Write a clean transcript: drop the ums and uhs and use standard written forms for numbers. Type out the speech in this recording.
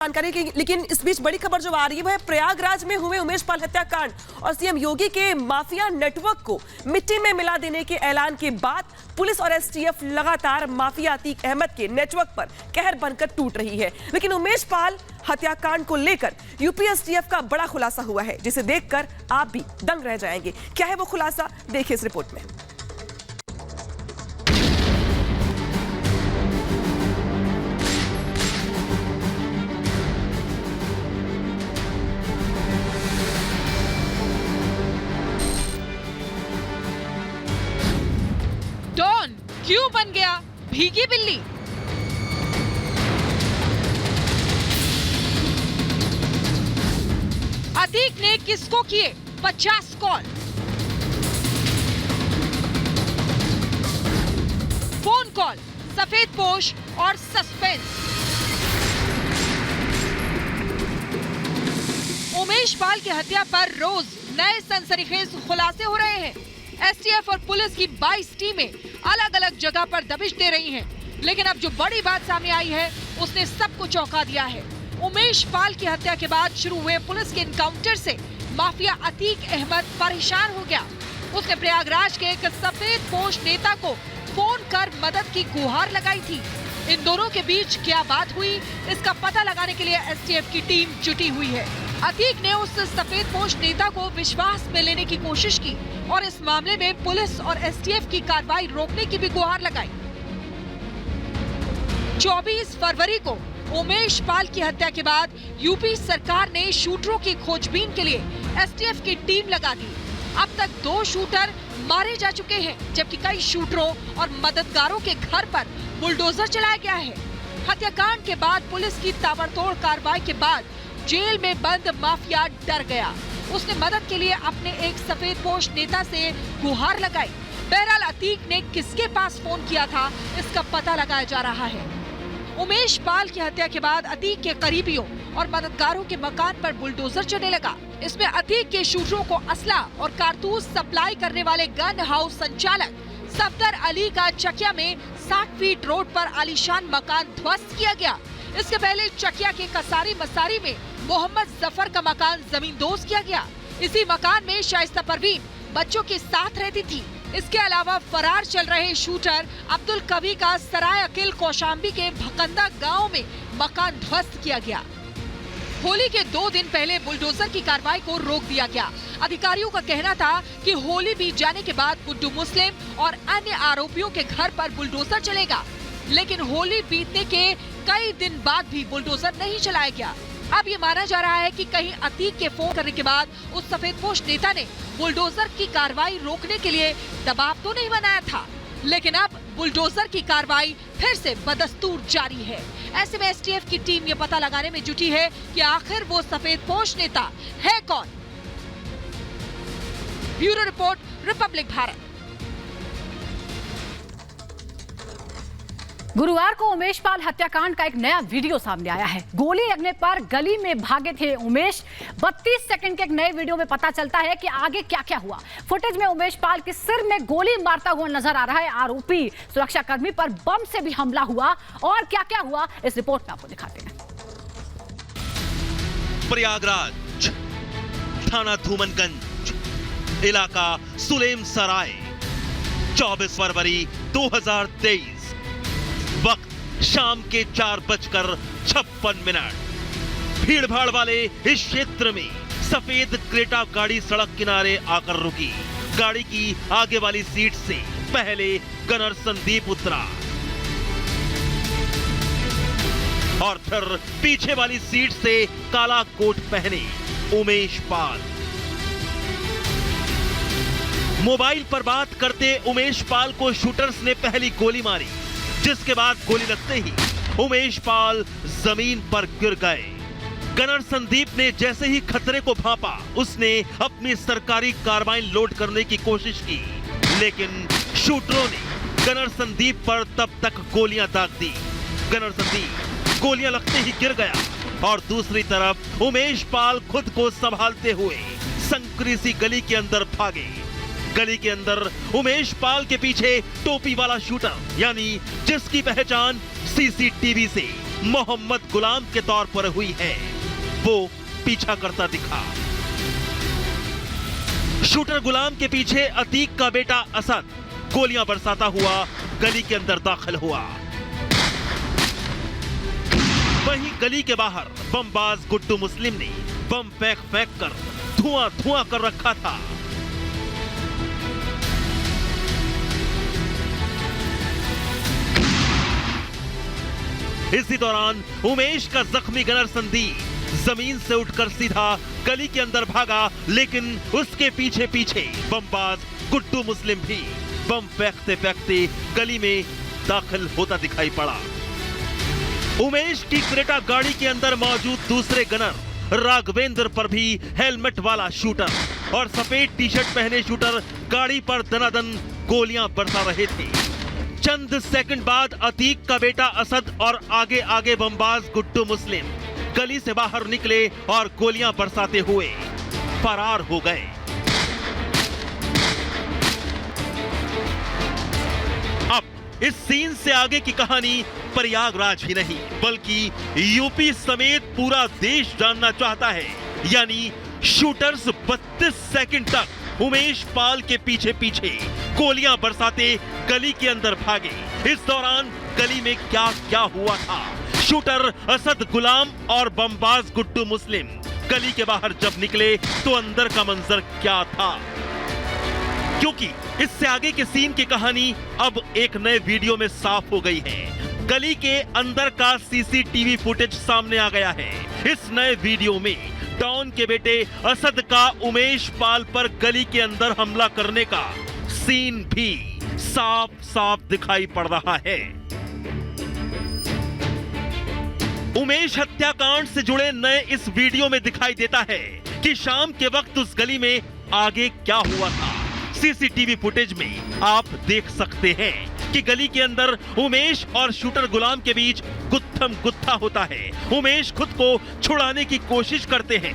जानकारी की। लेकिन इस बीच बड़ी खबर जो आ रही है वह प्रयागराज में हुए उमेश पाल हत्याकांड और सीएम योगी के माफिया नेटवर्क को मिट्टी में मिला देने के ऐलान के बाद पुलिस और एसटीएफ लगातार माफिया अतीक अहमद के नेटवर्क पर कहर बनकर टूट रही है। लेकिन उमेश पाल हत्याकांड को लेकर यूपी एसटीएफ का बड़ा खुलासा हुआ है, जिसे देखकर आप भी दंग रह जाएंगे। क्या है वो खुलासा, देखिए इस रिपोर्ट में। डॉन क्यों बन गया भीगी बिल्ली? अतीक ने किसको किए 50 कॉल? फोन कॉल, सफेद पोश और सस्पेंस। उमेश पाल की हत्या पर रोज नए सनसनीखेज खुलासे हो रहे हैं। एसटीएफ और पुलिस की 22 टीमें अलग अलग जगह पर दबिश दे रही हैं। लेकिन अब जो बड़ी बात सामने आई है उसने सबको चौंका दिया है। उमेश पाल की हत्या के बाद शुरू हुए पुलिस के इनकाउंटर से माफिया अतीक अहमद परेशान हो गया। उसने प्रयागराज के एक सफेद पोश नेता को फोन कर मदद की गुहार लगाई थी। इन दोनों के बीच क्या बात हुई, इसका पता लगाने के लिए एसटीएफ की टीम जुटी हुई है। अतीक ने उस सफेद पोश नेता को विश्वास में लेने की कोशिश की और इस मामले में पुलिस और एसटीएफ की कार्रवाई रोकने की भी गुहार लगाई। 24 फरवरी को उमेश पाल की हत्या के बाद यूपी सरकार ने शूटरों की खोजबीन के लिए एसटीएफ की टीम लगा दी। अब तक 2 शूटर मारे जा चुके हैं, जबकि कई शूटरों और मददगारों के घर पर बुलडोजर चलाया गया है। हत्याकांड के बाद पुलिस की ताबड़तोड़ कार्रवाई के बाद जेल में बंद माफिया डर गया। उसने मदद के लिए अपने एक सफेद पोश नेता से गुहार लगाई। बहरहाल अतीक ने किसके पास फोन किया था, इसका पता लगाया जा रहा है। उमेश पाल की हत्या के बाद अतीक के करीबियों और मददगारों के मकान पर बुलडोजर चलने लगा। इसमें अतीक के शूटरों को असला और कारतूस सप्लाई करने वाले गन हाउस संचालक सफदर अली का चकिया में 60 फीट रोड पर आलीशान मकान ध्वस्त किया गया। इसके पहले चकिया के कसारी मसारी में मोहम्मद जफर का मकान जमींदोज किया गया। इसी मकान में शाइस्ता परवीन बच्चों के साथ रहती थी। इसके अलावा फरार चल रहे शूटर अब्दुल कवी का सराय अकील कौशाम्बी के भकंदा गांव में मकान ध्वस्त किया गया। होली के 2 दिन पहले बुलडोजर की कार्रवाई को रोक दिया गया। अधिकारियों का कहना था कि होली बीत जाने के बाद गुड्डू मुस्लिम और अन्य आरोपियों के घर पर बुलडोजर चलेगा, लेकिन होली बीतने के कई दिन बाद भी बुलडोजर नहीं चलाया गया। अब ये माना जा रहा है कि कहीं अतीक के फोन करने के बाद उस सफेदपोश नेता ने बुलडोजर की कार्रवाई रोकने के लिए दबाव तो नहीं बनाया था, लेकिन अब बुलडोजर की कार्रवाई फिर से बदस्तूर जारी है। ऐसे में एसटीएफ की टीम ये पता लगाने में जुटी है कि आखिर वो सफेदपोश नेता है कौन। Bureau report, Republic Bharat. गुरुवार को उमेश पाल हत्याकांड का एक नया वीडियो सामने आया है। गोली लगने पर गली में भागे थे उमेश। 32 सेकंड के एक नए वीडियो में पता चलता है कि आगे क्या क्या हुआ। फुटेज में उमेश पाल के सिर में गोली मारता हुआ नजर आ रहा है। आरोपी सुरक्षाकर्मी पर बम से भी हमला हुआ और क्या क्या हुआ इस रिपोर्ट में आपको दिखाते हैं। प्रयागराज, थाना धूमनगंज, इलाका सुलेम सराय, 24 फरवरी 2023। वक्त शाम के 4:56। भीड़ भाड़ वाले इस क्षेत्र में सफेद क्रेटा गाड़ी सड़क किनारे आकर रुकी। गाड़ी की आगे वाली सीट से पहले गनर संदीप उतरा और फिर पीछे वाली सीट से काला कोट पहने उमेश पाल। मोबाइल पर बात करते उमेश पाल को शूटर्स ने पहली गोली मारी, जिसके बाद गोली लगते ही उमेश पाल जमीन पर गिर गए। गनर संदीप ने जैसे ही खतरे को भांपा, उसने अपनी सरकारी कार्बाइन लोड करने की कोशिश की, लेकिन शूटरों ने गनर संदीप पर तब तक गोलियां दाग दी। गनर संदीप गोलियां लगते ही गिर गया और दूसरी तरफ उमेश पाल खुद को संभालते हुए संकरी सी गली के अंदर भागे। गली के अंदर उमेश पाल के पीछे टोपी वाला शूटर, यानी जिसकी पहचान सीसीटीवी से मोहम्मद गुलाम के तौर पर हुई है। वो पीछा करता दिखा। शूटर गुलाम के पीछे अतीक का बेटा असद गोलियां बरसाता हुआ गली के अंदर दाखिल हुआ। वहीं गली के बाहर बमबाज गुड्डू मुस्लिम ने बम फेंक कर धुआं कर रखा था। इसी दौरान उमेश का जख्मी गनर संदीप जमीन से उठकर सीधा गली के अंदर भागा, लेकिन उसके पीछे पीछे बमबाज गुड्डू मुस्लिम भी बम फेंकते गली में दाखिल होता दिखाई पड़ा। उमेश की क्रेटा गाड़ी के अंदर मौजूद दूसरे गनर राघवेंद्र पर भी हेलमेट वाला शूटर और सफेद टी शर्ट पहने शूटर गाड़ी पर दनादन गोलियां बरसा रहे थे। चंद सेकंड बाद अतीक का बेटा असद और आगे बमबाज गुड्डू मुस्लिम गली से बाहर निकले और गोलियां बरसाते हुए फरार हो गए। अब इस सीन से आगे की कहानी प्रयागराज ही नहीं बल्कि यूपी समेत पूरा देश जानना चाहता है। यानी शूटर्स 32 सेकंड तक उमेश पाल के पीछे गोलियां बरसाते गली के अंदर भागे। इस दौरान गली में क्या हुआ था? शूटर असद गुलाम और बमबाज गुड्डू मुस्लिम गली के बाहर जब निकले तो अंदर का मंजर क्या था? क्योंकि इससे आगे के सीन की कहानी अब एक नए वीडियो में साफ हो गई है। गली के अंदर का सीसीटीवी फुटेज सामने आ गया है। इस नए वीडियो में डॉन के बेटे असद का उमेश पाल पर गली के अंदर हमला करने का सीन भी साफ दिखाई पड़ रहा है। उमेश हत्याकांड से जुड़े नए इस वीडियो में दिखाई देता है कि शाम के वक्त उस गली में आगे क्या हुआ था। सीसीटीवी फुटेज में आप देख सकते हैं कि गली के अंदर उमेश और शूटर गुलाम के बीच गुत्थम गुत्था होता है। उमेश खुद को छुड़ाने की कोशिश करते हैं